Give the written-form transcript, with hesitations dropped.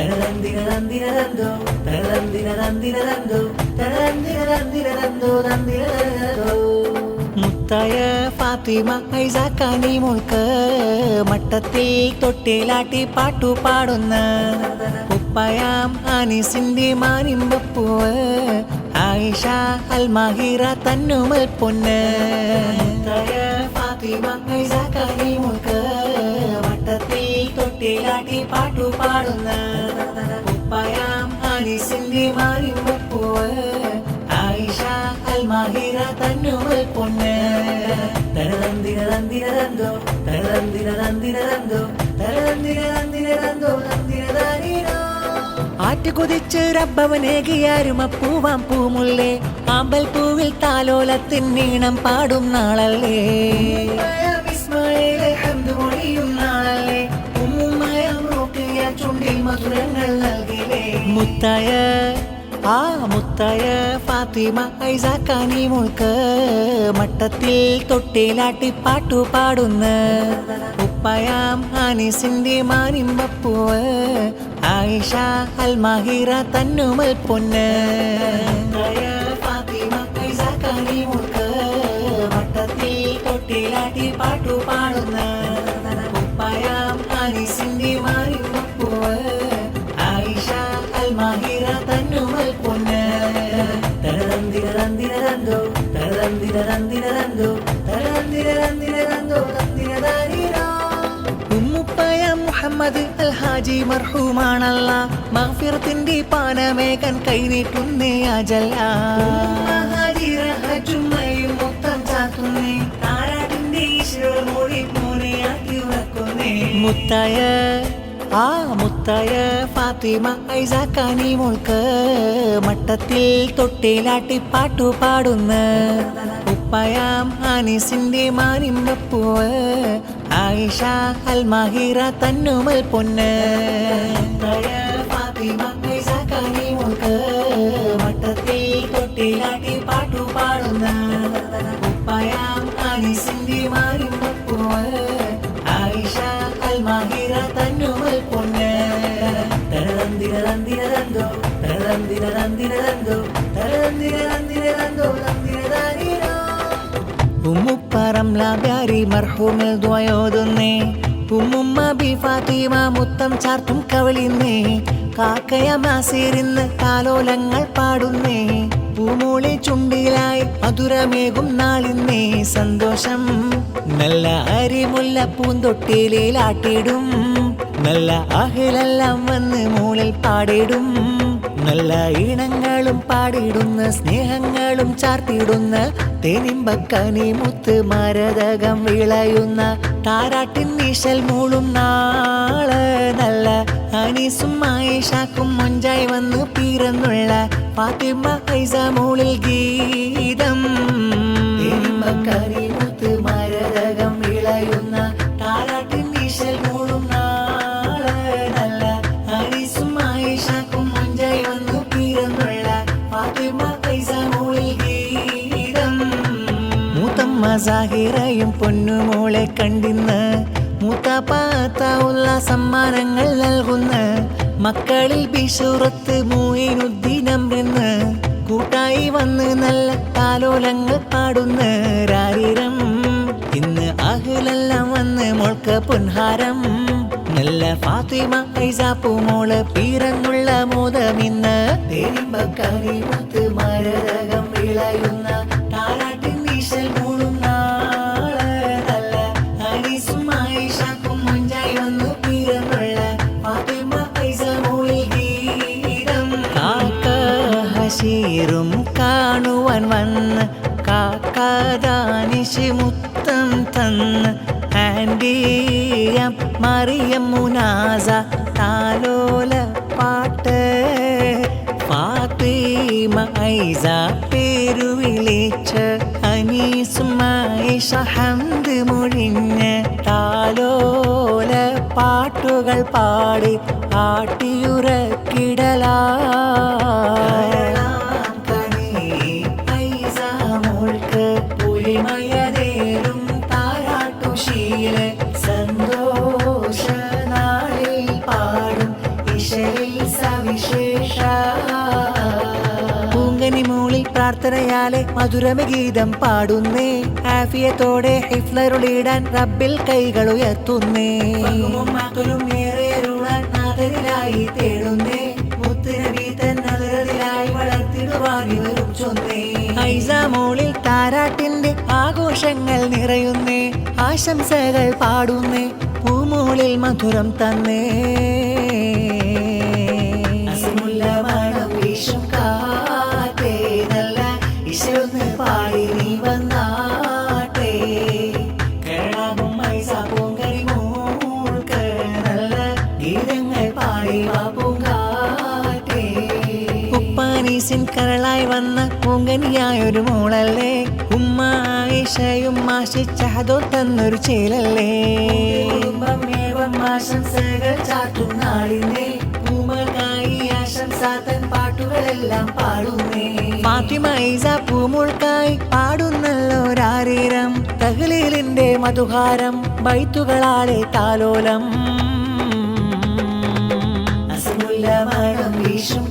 തരതന്തിരതന്തിരതന്തോ തരതന്തിരതന്തിരതന്തോ തരതന്തിരതന്തിരതന്തോ. മുത്തായ ഫാത്തിമ ഐസാക്കാനി മോൾക്ക് മട്ടത്തിൽ തൊട്ടിലാട്ടി പാട്ടുപാടുന്ന ഉപ്പയാം ആനീസിന്റെ മാനിമ്പപ്പൂവ് ആയിഷ അൽമാഹിറ തന്നുമൽ പൊന്ന്. മുത്തായ ഫാത്തിമ ഐസാക്കാനി മോൾക്ക് മട്ടത്തിൽ തൊട്ടിലാട്ടി പാട്ടുപാടുന്ന ഉപ്പയാം ആനീസിന്റെ മാനിമ്പപ്പൂവ് ആയിഷ അൽമാഹിറ തന്നുമൽ പൊന്ന്. തരതന്തിരതന്തിരതന്തോ തരതന്തിരതന്തിരതന്തോ തരതന്തിരതന്തിരതന്തോ തന്തിരതാനീനോ. ആറ്റുകുതിച്ച് റബ്ബവനേകിയാരുമപ്പൂവാം പൂമുല്ലേ ആമ്പൽ പൂവിൽ താലോലത്തിൻ നീണം പാടും നാളല്ലേ. ഇസ്മായിലെ ഹംദ് മൊഴിയും നാളല്ലേ. ഉമ്മുമ്മയ റൂഖിയ ചുണ്ടിൽ മധുരങ്ങൾ നൽകിലേ. മുത്തായ ഫാത്തിമ ഐസാക്കാനി മോൾക്ക് മട്ടത്തിൽ തൊട്ടിലാട്ടി പാട്ടുപാടുന്ന ഉപ്പയാം ആനീസിന്റെ മാനിമ്പപ്പൂവ് ആയിഷ അൽമാഹിറ തന്നുമൽ പൊന്ന്. ഫാത്തിമ ഐസാക്കാനി മോൾക്ക് മട്ടത്തിൽ തൊട്ടിലാട്ടി പാട്ടുപാടുന്ന ഉപ്പയാം ആനീസിന്റെ മാനിമ്പപ്പൂവ് ആയിഷ അൽമാഹിറ തന്നുമൽ പൊന്ന്. തരതന്തിരതന്തിരതന്തോ തരതന്തിരതന്തിരതന്തോ തരതന്തിരതന്തിരതന്തോ തന്തിരതാനീനോ. ഉമ്മുപ്പയ മുഹമ്മദ് അൽ ഹാജി മർഹൂമാണല്ല മഗ്ഫിറത്തിന്റെ പാനമേകൻ കൈനീട്ടുന്നേ അജല്ല. മുത്തം ചാത്തുന്നേ താരാട്ടിന്റെ ഈശ്വര മൊഴി മോനെയാക്കി ഉറക്കുന്നേ. മുത്തായ ഫാത്തിമ ഐസാക്കാനി മോൾക്ക് മട്ടത്തിൽ തൊട്ടിലാട്ടി പാട്ടുപാടുന്ന ഉപ്പയാം ആനീസിന്റെ മാനിമ്പപ്പൂവ് ആയിഷ അൽമാഹിറ തന്നുമൽ പൊന്ന്. ഫാത്തിമ ഐസാക്കാനി മോൾക്ക് മട്ടത്തിൽ തൊട്ടിലാട്ടി പാട്ടുപാടുന്ന ഉപ്പയാം ആനീസിന്റെ മാനിമ്പപ്പൂവ് ആയിഷ അൽമാഹിറ തന്നുമൽ പൊന്ന്. തരതന്തിരതന്തിരതന്തോ തരതന്തിരതന്തിരതന്തോ തരതന്തിരതന്തിരതന്തോ തന്തിരതാനീനോ. ഉമ്മുപ്പറംല ബ്യാരി മർഹൂമിൽ ദ്വയോതുന്നേ ഉമ്മുമ്മ ബി ഫാത്തിമ മുത്തം ചാർത്തും കവളിന്നേ. കാക്കയ മാസീറിന്ന് താലോലങ്ങൾ പാടുന്നേ പൂമൂളി ചുണ്ടിലായി മധുരമേകും നാളിന്നേ. സന്തോഷം നല്ല അരിമുല്ല പൂന്തൊട്ടിലാട്ടിടും നല്ല അഹിലെല്ലാം വന്ന് മൂളിൽ പാടിടും. നല്ല ഈണങ്ങളും പാടിടുന്ന സ്നേഹങ്ങളും ചാർത്തിടുന്ന തേനിമ്പക്കനി മുത്ത് മരതകം വിളയുന്ന താരാട്ടിൻ നീശൽ മൂളും നാള്. നല്ല അനീസും ആയിഷാക്കും മൊഞ്ചായി വന്ന് പിറന്നുള്ള ഫാത്തിമ ഐസ മൂളിൽ ഗീതം. തേനിമ്പക്കനി മുത്ത് മരതകം വിളയുന്ന താരാട്ടിൻ നീശൽ മൂളും നാള്. നല്ല അനീസും ആയിഷാക്കും മൊഞ്ചായി വന്ന് പിറന്നുള്ള ഫാത്തിമ ഐസ മൂളിൽ ഗീതം. മൂത്തമ്മ സാഹിറയും പൊന്നുമോളെ കണ്ടിന്ന് മൂത്താപ്പാത്ത ഉള്ള സമ്മാനങ്ങൾ നൽകുന്ന മക്കളിൽ ബിഷുറത്ത് മൂയിനുദ്ദീനംന്ന് കൂട്ടായി വന്ന് നല്ല താലോലങ്ങൾ പാടുന്ന രാരിരം. ഇന്ന് അഹ്ലെല്ലാം വന്ന് മോൾക്ക് പൊൻഹാരം നല്ല ഫാത്തിമ ഐസ പൂമോള് പിറന്നുള്ള മോദമിന്ന്. തേനിമ്പക്കനി മുത്ത് മരതകം വിളയുന്ന താരാട്ടിൻ നീശൽ മൂളും നാള്. നല്ല അനീസും ആയിഷാക്കും മൊഞ്ചായി വന്നു പിറന്നുള്ള ഫാത്തിമ ഐസ മൂളിൽ ഗീതം. കാക്ക ഹഷീറും കാണുവാൻ വന്ന് കാക്കാദാനിഷ് മുത്തം തന്ന് ആൻഡിയം മറിയം മുനാസ താലോല പാട്ട്. ഫാത്തിമ ഐസ പേരു വിളിച്ച് അനീസും ആയിഷ ഹംദ് മൊഴിഞ്ഞ് താലോല പാട്ടുകൾ പാടി ആട്ടിയുറക്കിടലാ. പുലിമയതേറും താരാട്ടുശീല സന്തോഷ നാളിൽ പാടും ഇശലിൽ പ്രാർത്ഥനയാലെ മധുരമ ഗീതം പാടുന്നേ. ആഫിയത്തോടെ ഹിഫ്ലരുളിടാൻ റബ്ബിൽ കൈകൾ ഉയർത്തുന്നേ. മക്കളും ഏറെയരുളാൻ നാഥനിലായി തേടുന്നേ. മുത്തുനബി തൻ നദറിലായി വളർത്തിടുവാൻ ഇവരും ചൊന്നേ. ഐസ മോളിൽ താരാട്ടിന്റെ ആഘോഷങ്ങൾ നിറയുന്നേ. ആശംസകൾ പാടുന്നേ. പൂമോളിൽ മധുരം തന്നേ. മണം വീശും കാറ്റേ നല്ല ഇശയൊന്ന് പാടി നീ വന്നാട്ടെ. കേളാകും ഐസ പൂങ്കരി മോൾക്ക് നല്ല ഗീതങ്ങൾ പാടി വാ പൂങ്കാറ്റേ. ഉപ്പാനീസിൻ കരളായി വന്ന പൂങ്കനിയായൊരു മോളല്ലേ. ഉമ്മ ആയിഷയും ആശിച്ചതോ തന്നൊരു ചേലല്ലേ. ആശംസകൾ ചാറ്റും നാളിനെ പൂമൾക്കായി ആശംസാതൻ പാട്ടുകളെല്ലാം പാടുന്നേ. ഫാത്തിമ ഐസ പൂമുൾക്കായി പാടുന്നല്ലോരാരീരം. തഹ്ലീലിന്റെ മധുഹാരം ബൈത്തുകളാലെ താലോലം. അസമുല്ല മണം വീശും